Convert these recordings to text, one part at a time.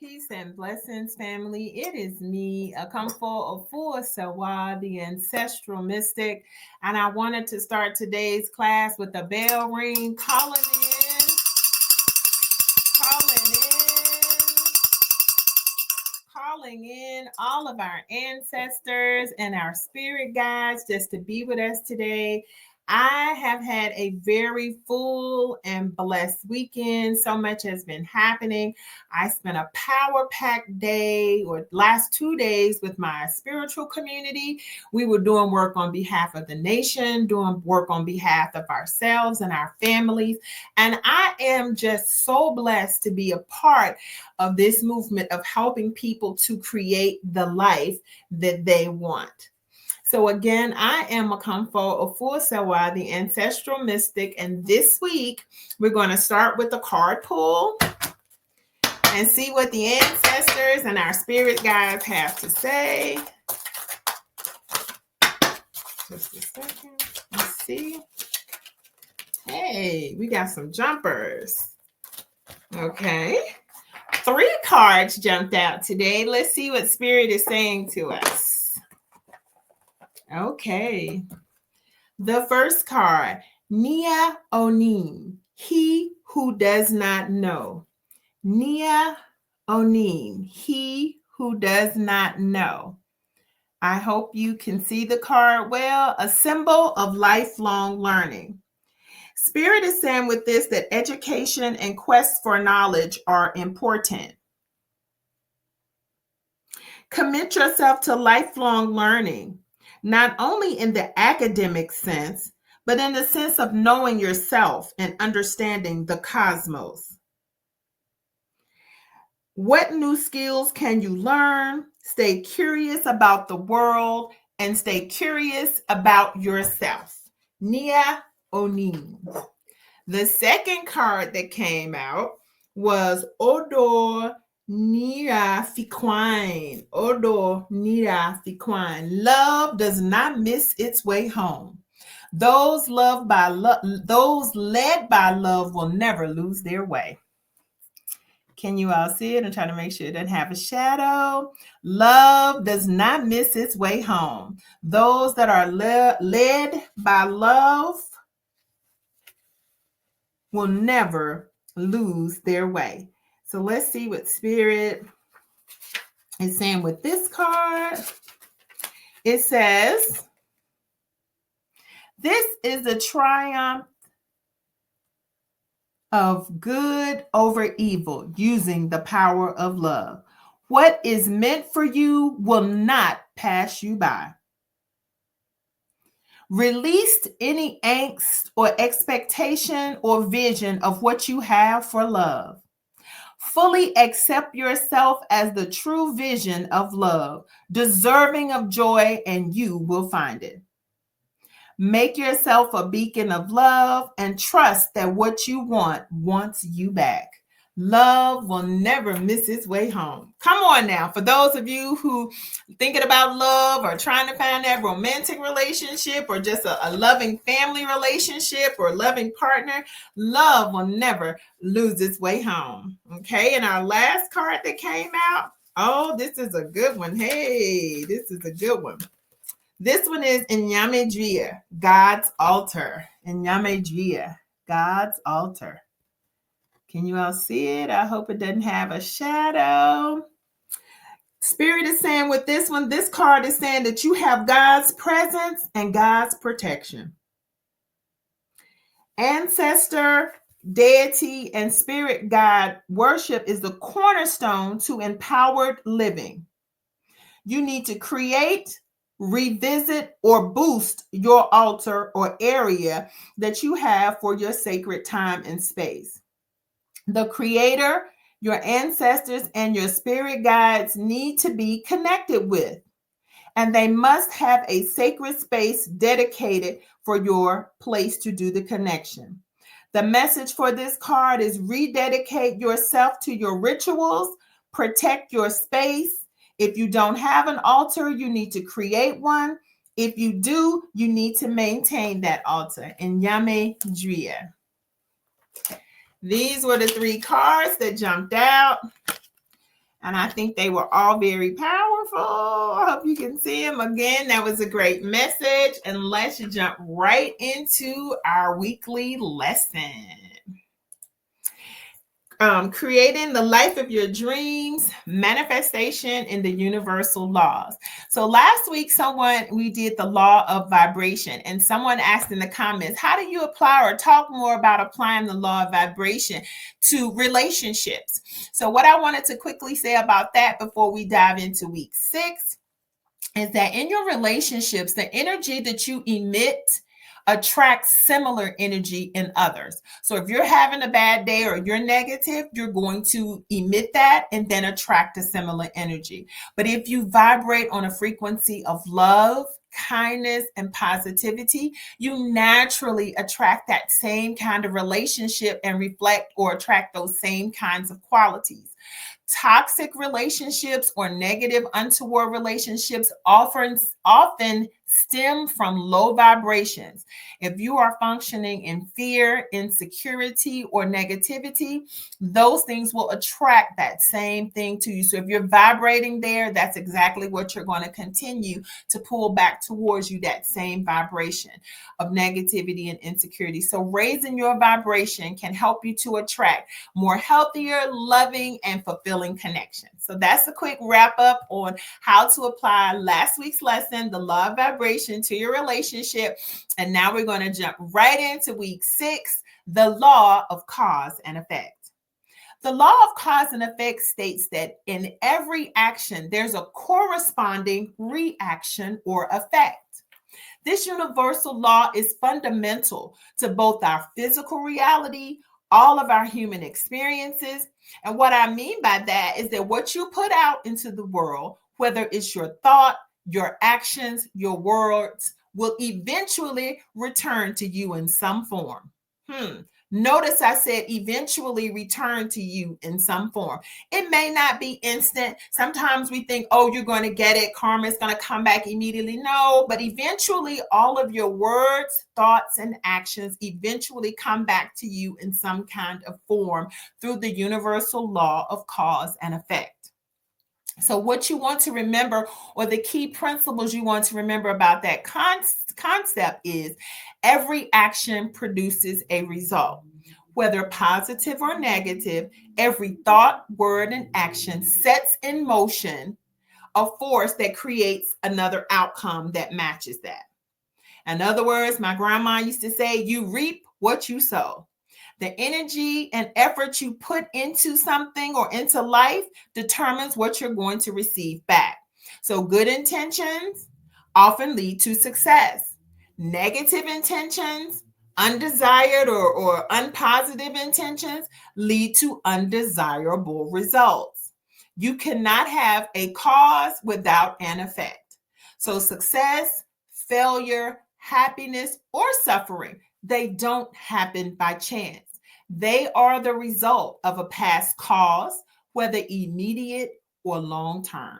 Peace and blessings, family. It is me, a Akamfo Ofuosawa, the ancestral mystic, and I wanted to start today's class with a bell ring, calling in all of our ancestors and our spirit guides just to be with us today. I have had a very full and blessed weekend. So much has been happening. I spent a power packed day or last 2 days with my spiritual community. We were doing work on behalf of the nation, doing work on behalf of ourselves and our families. And I am just so blessed to be a part of this movement of helping people to create the life that they want. So again, I am Akamfo Ofuosawa, the ancestral mystic, and this week we're going to start with the card pull and see what the ancestors and our spirit guides have to say. Just a second. Let's see. Hey, we got some jumpers. Okay. 3 cards jumped out today. Let's see what spirit is saying to us. Okay. The first card, Nia Onim, he who does not know. Nia Onim, he who does not know. I hope you can see the card well. A symbol of lifelong learning. Spirit is saying with this that education and quest for knowledge are important. Commit yourself to lifelong learning, not only in the academic sense, but in the sense of knowing yourself and understanding the cosmos. What new skills can you learn? Stay curious about the world and stay curious about yourself. Nia Onim. The second card that came out was Odo Nira Fiquine. Odo Nira Fiquine. Love does not miss its way home. Those led by love will never lose their way. Can you all see it? I'm trying to make sure it doesn't have a shadow. Love does not miss its way home. Those that are led by love will never lose their way. So let's see what spirit is saying with this card. It says, this is a triumph of good over evil using the power of love. What is meant for you will not pass you by. Release any angst or expectation or vision of what you have for love. Fully accept yourself as the true vision of love, deserving of joy, and you will find it. Make yourself a beacon of love and trust that what you want wants you back. Love will never miss its way home. Come on now. For those of you who thinking about love or trying to find that romantic relationship or just a loving family relationship or loving partner, love will never lose its way home. Okay. And our last card that came out. Oh, this is a good one. Hey, this is a good one. This one is Inyame, God's altar. Inyame, God's altar. Can you all see it? I hope it doesn't have a shadow. Spirit is saying with this one, this card is saying that you have God's presence and God's protection. Ancestor, deity, and spirit guide worship is the cornerstone to empowered living. You need to create, revisit, or boost your altar or area that you have for your sacred time and space. The creator, your ancestors, and your spirit guides need to be connected with, and they must have a sacred space dedicated for your place to do the connection. The message for this card is rededicate yourself to your rituals, protect your space. If you don't have an altar, you need to create one. If you do, you need to maintain that altar. Inyame Dria. These were the 3 cards that jumped out. And I think they were all very powerful. I hope you can see them. Again, that was a great message. And let's jump right into our weekly lesson. Creating the life of your dreams, manifestation in the universal laws. So last week, we did the law of vibration, and someone asked in the comments, how do you apply or talk more about applying the law of vibration to relationships? So what I wanted to quickly say about that before we dive into week 6 is that in your relationships, the energy that you emit attracts similar energy in others. So if you're having a bad day or you're negative, you're going to emit that and then attract a similar energy. But if you vibrate on a frequency of love, kindness, and positivity, you naturally attract that same kind of relationship and reflect or attract those same kinds of qualities. Toxic relationships or negative untoward relationships often stem from low vibrations. If you are functioning in fear, insecurity, or negativity, those things will attract that same thing to you. So if you're vibrating there, that's exactly what you're going to continue to pull back towards you, that same vibration of negativity and insecurity. So raising your vibration can help you to attract more healthier, loving, and fulfilling connections. So that's a quick wrap up on how to apply last week's lesson, the law of vibration, to your relationship. And now we're going to jump right into week 6, the law of cause and effect. The law of cause and effect states that in every action, there's a corresponding reaction or effect. This universal law is fundamental to both our physical reality, all of our human experiences. And what I mean by that is that what you put out into the world, whether it's your thought, your actions, your words, will eventually return to you in some form. Notice I said eventually return to you in some form. It may not be instant. Sometimes we think, oh, you're going to get it. Karma is going to come back immediately. No, but eventually all of your words, thoughts, and actions eventually come back to you in some kind of form through the universal law of cause and effect. So what you want to remember, or the key principles you want to remember about that concept is every action produces a result. Whether positive or negative, every thought, word, and action sets in motion a force that creates another outcome that matches that. In other words, my grandma used to say, you reap what you sow. The energy and effort you put into something or into life determines what you're going to receive back. So good intentions often lead to success. Negative intentions, undesired or unpositive intentions lead to undesirable results. You cannot have a cause without an effect. So success, failure, happiness, or suffering, they don't happen by chance. They are the result of a past cause, whether immediate or long term.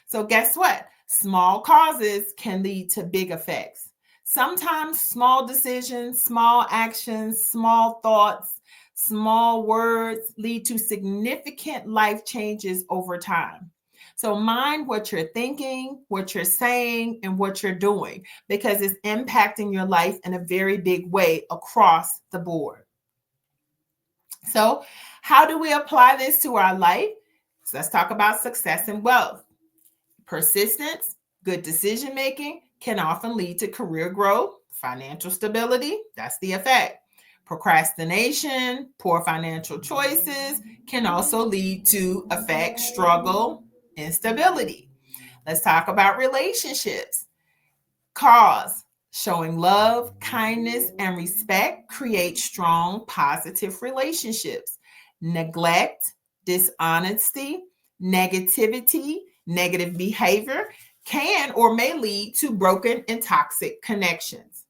So guess what? Small causes can lead to big effects. Sometimes small decisions, small actions, small thoughts, small words lead to significant life changes over time. So mind what you're thinking, what you're saying, and what you're doing, because it's impacting your life in a very big way across the board. So how do we apply this to our life? So let's talk about success and wealth. Persistence, good decision making can often lead to career growth, financial stability. That's the effect. Procrastination, poor financial choices can also lead to affect struggle, instability. Let's talk about relationships. Cause, showing love, kindness, and respect create strong, positive relationships. Neglect, dishonesty, negativity, negative behavior can or may lead to broken and toxic connections.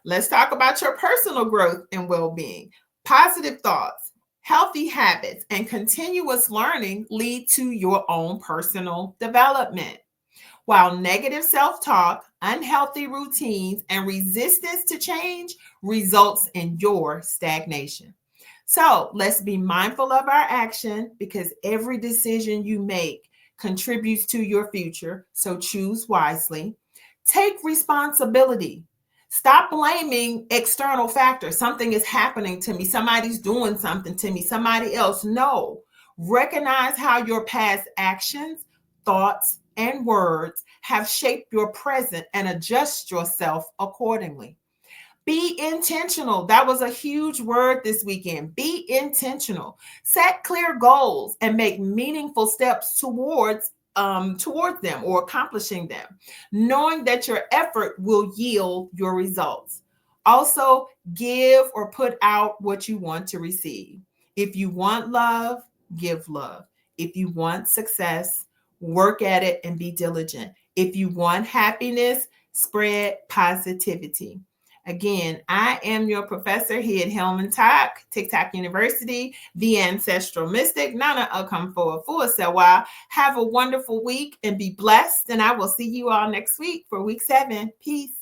Let's talk about your personal growth and well-being. Positive thoughts, healthy habits, and continuous learning lead to your own personal development. While negative self-talk, unhealthy routines, and resistance to change results in your stagnation. So let's be mindful of our action because every decision you make contributes to your future. So choose wisely. Take responsibility. Stop blaming external factors. Something is happening to me. Somebody's doing something to me. Somebody else. No. Recognize how your past actions, thoughts, and words have shaped your present and adjust yourself accordingly. Be intentional. That was a huge word this weekend. Be intentional. Set clear goals and make meaningful steps towards them or accomplishing them, knowing that your effort will yield your results. Also, give or put out what you want to receive. If you want love, give love. If you want success, work at it and be diligent. If you want happiness, spread positivity. Again, I am your professor here at Helman Talk, TikTok University, the Ancestral Mystic, Nana Akamfoa Fuasewa. Have a wonderful week and be blessed. And I will see you all next week for week 7. Peace.